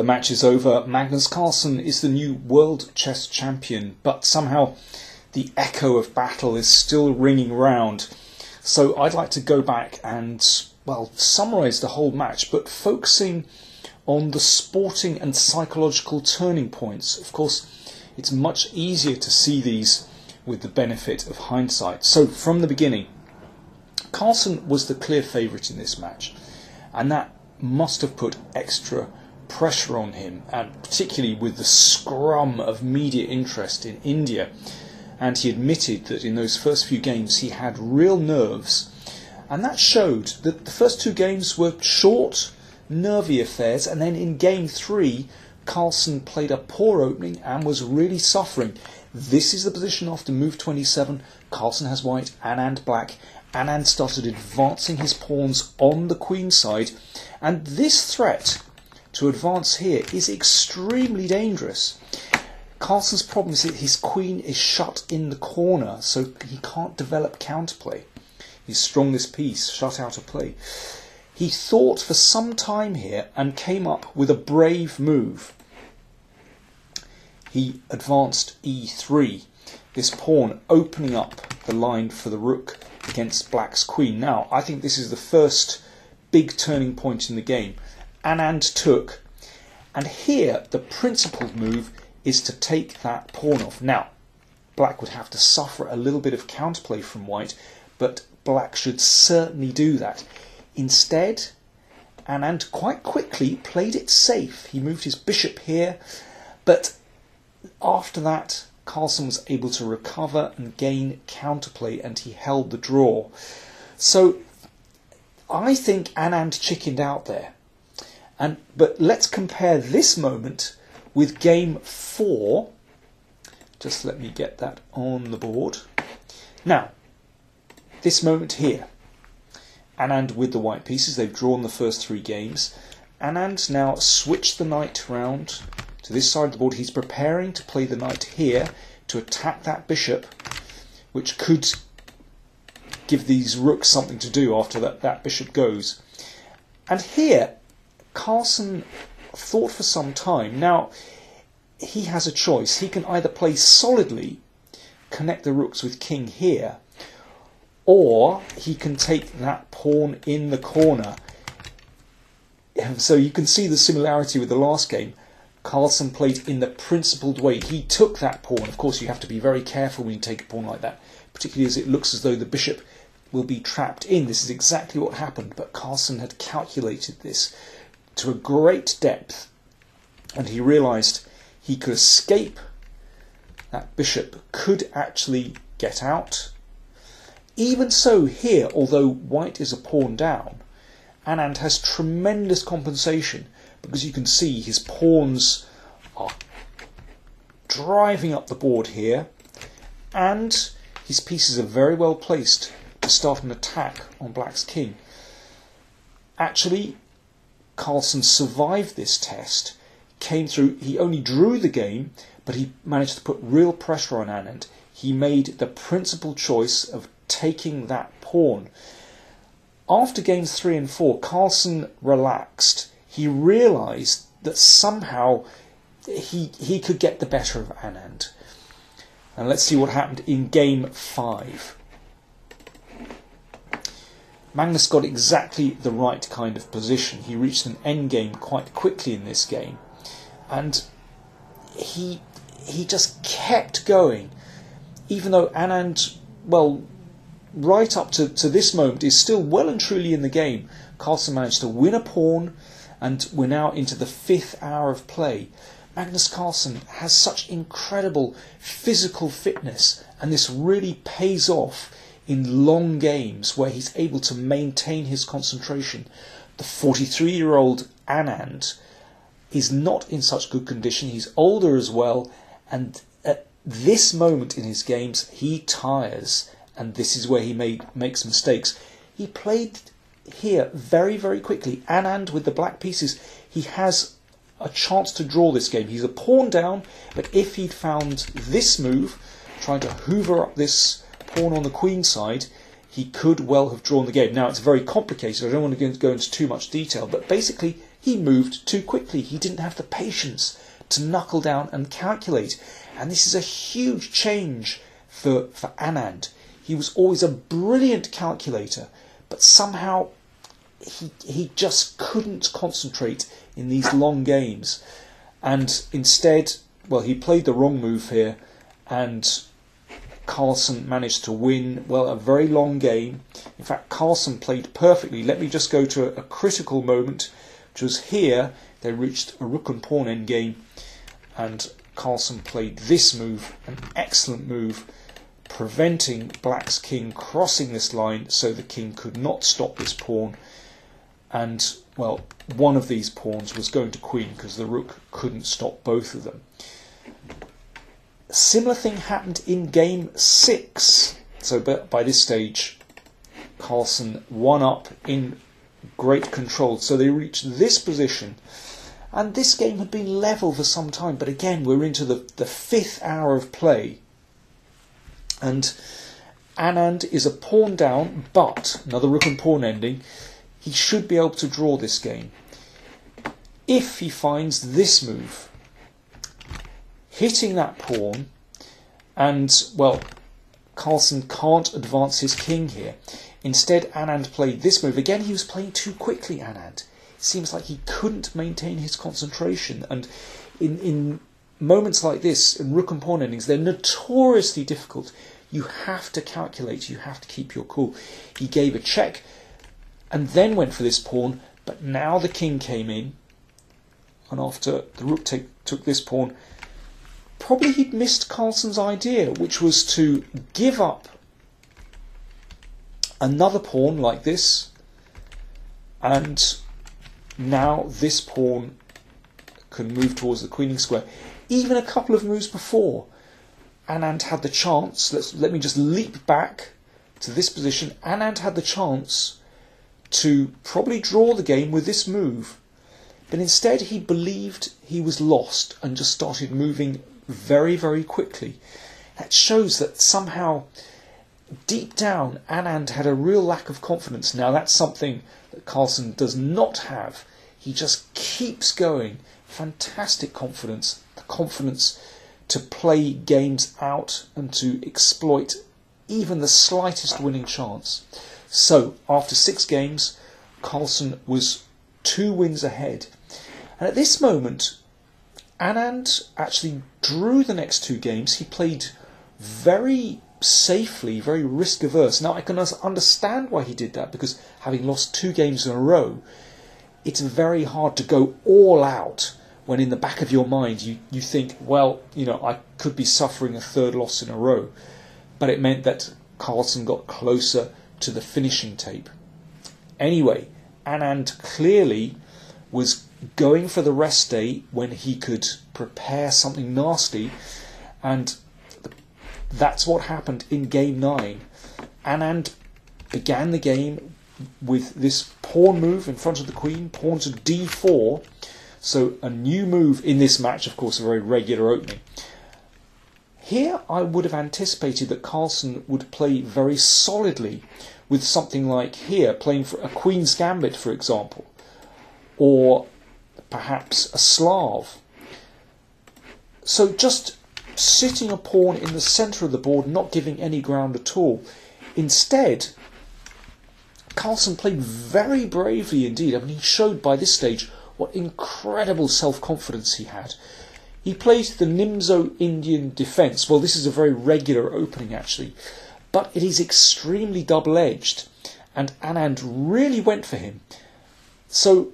The match is over. Magnus Carlsen is the new World Chess Champion, but somehow the echo of battle is still ringing round. So I'd like to go back and, well, summarise the whole match, but focusing on the sporting and psychological turning points. Of course, it's much easier to see these with the benefit of hindsight. So from the beginning, Carlsen was the clear favourite in this match, and that must have put extra pressure on him, and particularly with the scrum of media interest in India. And he admitted that in those first few games he had real nerves, and that showed that the first two games were short, nervy affairs, and then in game 3 Carlsen played a poor opening and was really suffering. This is the position after move 27. Carlsen has white, Anand black. Anand started advancing his pawns on the queen side, and this threat to advance here is extremely dangerous. Carlsen's problem is that his queen is shut in the corner, so he can't develop counterplay. His strongest piece shut out of play. He thought for some time here and came up with a brave move. He advanced e3, this pawn opening up the line for the rook against black's queen. Now, I think this is the first big turning point in the game. Anand took, and here the principled move is to take that pawn off. Now, black would have to suffer a little bit of counterplay from white, but black should certainly do that. Instead, Anand quite quickly played it safe. He moved his bishop here, but after that Carlsen was able to recover and gain counterplay, and he held the draw. So I think Anand chickened out there. But let's compare this moment with game 4. Just let me get that on the board. Now, this moment here, Anand with the white pieces, they've drawn the first 3 games. Anand now switched the knight round to this side of the board. He's preparing to play the knight here to attack that bishop, which could give these rooks something to do after that bishop goes. And here, Carlsen thought for some time. Now, he has a choice. He can either play solidly, connect the rooks with king here, or he can take that pawn in the corner. So you can see the similarity with the last game. Carlsen played in the principled way. He took that pawn. Of course, you have to be very careful when you take a pawn like that, particularly as it looks as though the bishop will be trapped in. This is exactly what happened, but Carlsen had calculated this to a great depth, and he realised he could escape. That bishop could actually get out. Even so, here, although white is a pawn down, Anand has tremendous compensation, because you can see his pawns are driving up the board here, and his pieces are very well placed to start an attack on black's king. Actually, Carlsen survived this test, came through. He only drew the game, but he managed to put real pressure on Anand. He made the principal choice of taking that pawn. After games 3 and 4, Carlsen relaxed. He realised that somehow he could get the better of Anand. And let's see what happened in game 5. Magnus got exactly the right kind of position. He reached an endgame quite quickly in this game, and he just kept going, even though Anand, well, right up to this moment, is still well and truly in the game. Carlsen managed to win a pawn, and we're now into the 5th hour of play. Magnus Carlsen has such incredible physical fitness, and this really pays off in long games where he's able to maintain his concentration. The 43-year-old Anand is not in such good condition. He's older as well, and at this moment in his games he tires, and this is where he makes mistakes. He played here very, very quickly. Anand with the black pieces, he has a chance to draw this game. He's a pawn down, but if he'd found this move, trying to hoover up this pawn on the queen side, he could well have drawn the game. Now, it's very complicated. I don't want to go into too much detail, but basically he moved too quickly. He didn't have the patience to knuckle down and calculate. And this is a huge change for Anand. He was always a brilliant calculator, but somehow he just couldn't concentrate in these long games. And instead, well, he played the wrong move here, and Carlsen managed to win, well, a very long game. In fact, Carlsen played perfectly. Let me just go to a critical moment, which was here. They reached a rook and pawn endgame, and Carlsen played this move, an excellent move, preventing Black's king crossing this line so the king could not stop this pawn. And, well, one of these pawns was going to queen because the rook couldn't stop both of them. A similar thing happened in game 6. So by this stage, Carlsen won up in great control. So they reached this position. And this game had been level for some time. But again, we're into the 5th hour of play. And Anand is a pawn down, but another rook and pawn ending. He should be able to draw this game if he finds this move, hitting that pawn, and, well, Carlsen can't advance his king here. Instead, Anand played this move. Again, he was playing too quickly, Anand. It seems like he couldn't maintain his concentration, and in moments like this, in rook and pawn endings, they're notoriously difficult. You have to calculate, you have to keep your cool. He gave a check, and then went for this pawn, but now the king came in, and after the rook took this pawn, probably he'd missed Carlsen's idea, which was to give up another pawn like this, and now this pawn can move towards the queening square. Even a couple of moves before, Anand had the chance, let me just leap back to this position, Anand had the chance to probably draw the game with this move, but instead he believed he was lost and just started moving very, very quickly. That shows that somehow deep down Anand had a real lack of confidence. Now that's something that Carlsen does not have. He just keeps going. Fantastic confidence, the confidence to play games out and to exploit even the slightest winning chance. So, after 6 games, Carlsen was 2 wins ahead. And at this moment, Anand actually drew the next 2 games. He played very safely, very risk-averse. Now, I can understand why he did that, because having lost 2 games in a row, it's very hard to go all out when in the back of your mind you think, well, I could be suffering a 3rd loss in a row. But it meant that Carlsen got closer to the finishing tape. Anyway, Anand clearly was going for the rest day when he could prepare something nasty, and that's what happened in game 9. Anand began the game with this pawn move in front of the queen, pawn to d4, so a new move in this match, of course a very regular opening. Here I would have anticipated that Carlsen would play very solidly with something like here, playing for a Queen's Gambit, for example, or perhaps a Slav. So just sitting a pawn in the centre of the board, not giving any ground at all. Instead, Carlsen played very bravely indeed. I mean, he showed by this stage what incredible self-confidence he had. He played the Nimzo Indian defence. Well, this is a very regular opening, actually, but it is extremely double-edged, and Anand really went for him. So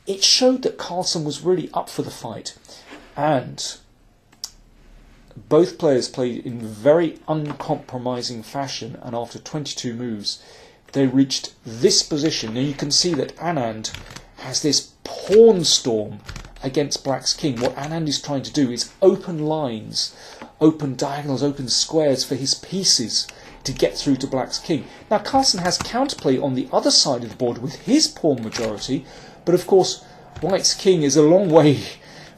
it showed that Carlsen was really up for the fight, and both players played in very uncompromising fashion, and after 22 moves, they reached this position. Now you can see that Anand has this pawn storm against Black's king. What Anand is trying to do is open lines, open diagonals, open squares for his pieces to get through to Black's king. Now Carlsen has counterplay on the other side of the board with his pawn majority, but of course White's king is a long way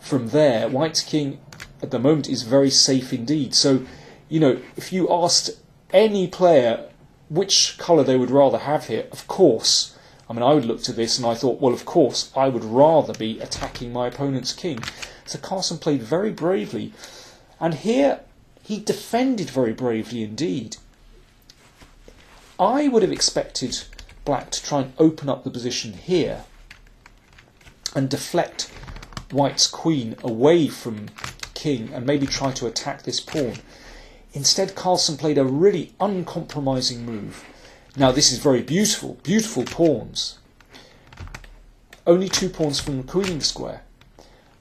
from there. White's king at the moment is very safe indeed. So, if you asked any player which colour they would rather have here, of course I mean, I would look to this and I thought, well, of course, I would rather be attacking my opponent's king. So Carlsen played very bravely. And here, he defended very bravely indeed. I would have expected black to try and open up the position here and deflect white's queen away from king and maybe try to attack this pawn. Instead, Carlsen played a really uncompromising move. Now, this is very beautiful, beautiful pawns. Only 2 pawns from the queening square.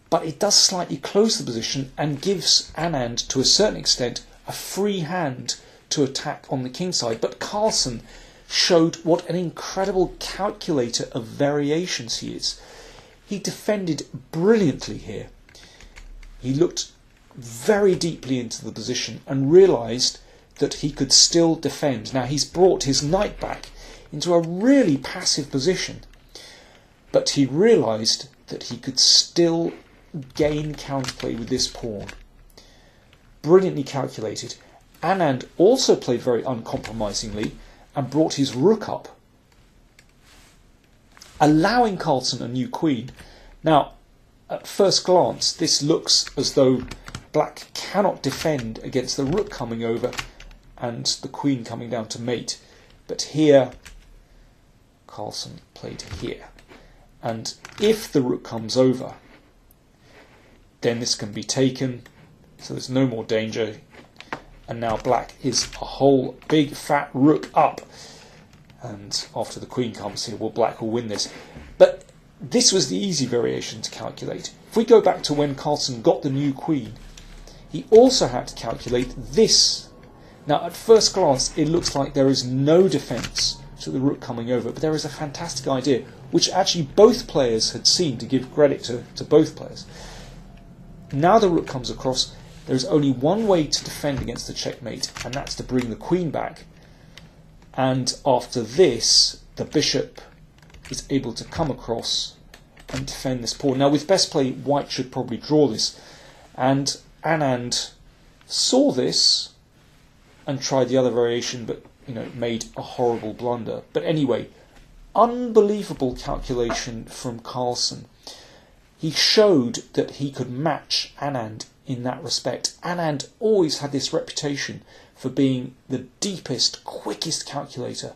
But it does slightly close the position and gives Anand, to a certain extent, a free hand to attack on the king side. But Carlsen showed what an incredible calculator of variations he is. He defended brilliantly here. He looked very deeply into the position and realised that he could still defend. Now, he's brought his knight back into a really passive position, but he realised that he could still gain counterplay with this pawn. Brilliantly calculated. Anand also played very uncompromisingly and brought his rook up, allowing Carlsen a new queen. Now, at first glance, this looks as though black cannot defend against the rook coming over and the queen coming down to mate. But here, Carlsen played here. And if the rook comes over, then this can be taken, so there's no more danger. And now black is a whole big fat rook up. And after the queen comes here, well, black will win this. But this was the easy variation to calculate. If we go back to when Carlsen got the new queen, he also had to calculate this. Now, at first glance, it looks like there is no defence to the rook coming over, but there is a fantastic idea, which actually both players had seen, to give credit to both players. Now the rook comes across, there is only one way to defend against the checkmate, and that's to bring the queen back. And after this, the bishop is able to come across and defend this pawn. Now, with best play, white should probably draw this. And Anand saw this and tried the other variation, but made a horrible blunder. But anyway, unbelievable calculation from Carlsen. He showed that he could match Anand in that respect. Anand always had this reputation for being the deepest, quickest calculator,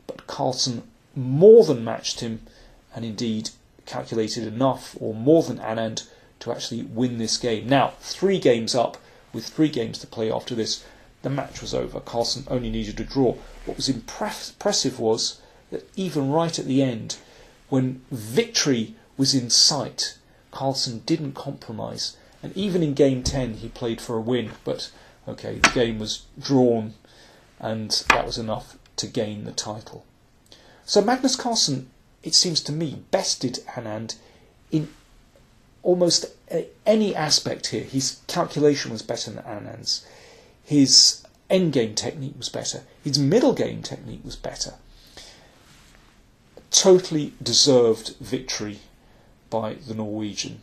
but Carlsen more than matched him, and indeed calculated enough, or more than Anand, to actually win this game. Now, 3 games up, with 3 games to play after this, the match was over. Carlsen only needed a draw. What was impressive was that even right at the end, when victory was in sight, Carlsen didn't compromise. And even in game 10, he played for a win. But, okay, the game was drawn, and that was enough to gain the title. So Magnus Carlsen, it seems to me, bested Anand in almost any aspect here. His calculation was better than Anand's. His endgame technique was better. His middle game technique was better. Totally deserved victory by the Norwegian.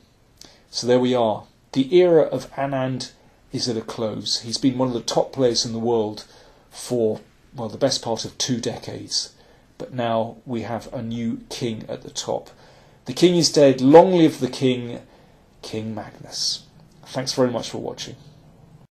So there we are. The era of Anand is at a close. He's been one of the top players in the world for, well, the best part of 2 decades. But now we have a new king at the top. The king is dead. Long live the king, King Magnus. Thanks very much for watching.